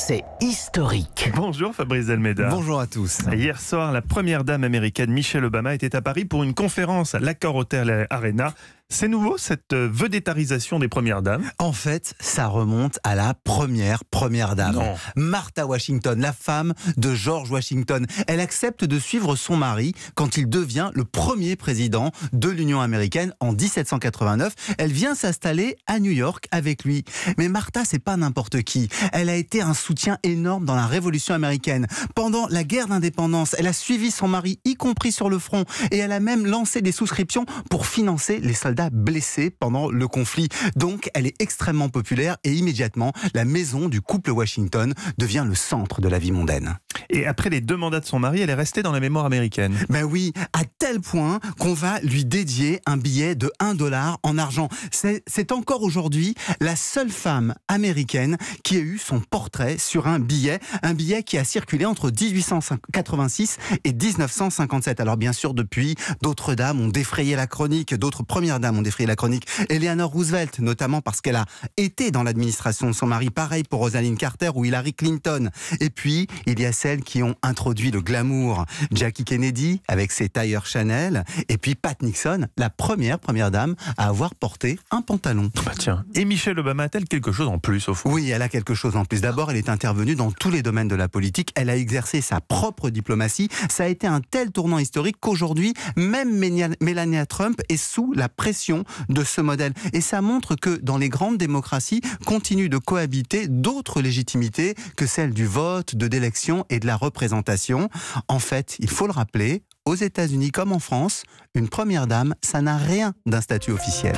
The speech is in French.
c'est historique. Bonjour Fabrice Delmeda. Bonjour à tous. Hier soir, la première dame américaine Michelle Obama était à Paris pour une conférence à l'Accor Hotel Arena. C'est nouveau cette vedettarisation des premières dames? En fait, ça remonte à la première dame. Non. Martha Washington, la femme de George Washington. Elle accepte de suivre son mari quand il devient le premier président de l'Union américaine en 1789. Elle vient s'installer à New York avec lui. Mais Martha, c'est pas n'importe qui. Elle a été un soutien énorme dans la Révolution américaine. Pendant la guerre d'indépendance, elle a suivi son mari, y compris sur le front. Et elle a même lancé des souscriptions pour financer les soldats blessés pendant le conflit. Donc, elle est extrêmement populaire et immédiatement, la maison du couple Washington devient le centre de la vie mondaine. Et après les 2 mandats de son mari, elle est restée dans la mémoire américaine. Ben oui, à tel point qu'on va lui dédier un billet de $1 en argent. C'est encore aujourd'hui la seule femme américaine qui a eu son portrait sur un billet qui a circulé entre 1886 et 1957. Alors bien sûr, depuis, d'autres dames ont défrayé la chronique, d'autres premières dames ont défrayé la chronique. Eleanor Roosevelt, notamment parce qu'elle a été dans l'administration de son mari. Pareil pour Rosalind Carter ou Hillary Clinton. Et puis, il y a celles qui ont introduit le glamour. Jackie Kennedy, avec ses tailleurs Chanel. Et puis Pat Nixon, la première dame à avoir porté un pantalon. Bah tiens. Et Michelle Obama a-t-elle quelque chose en plus au fond? Oui, elle a quelque chose en plus. D'abord, elle est intervenue dans tous les domaines de la politique. Elle a exercé sa propre diplomatie. Ça a été un tel tournant historique qu'aujourd'hui, même Melania Trump est sous la pression de ce modèle. Et ça montre que dans les grandes démocraties, continuent de cohabiter d'autres légitimités que celles du vote, de l'élection et de la représentation. En fait, il faut le rappeler, aux États-Unis comme en France, une première dame, ça n'a rien d'un statut officiel.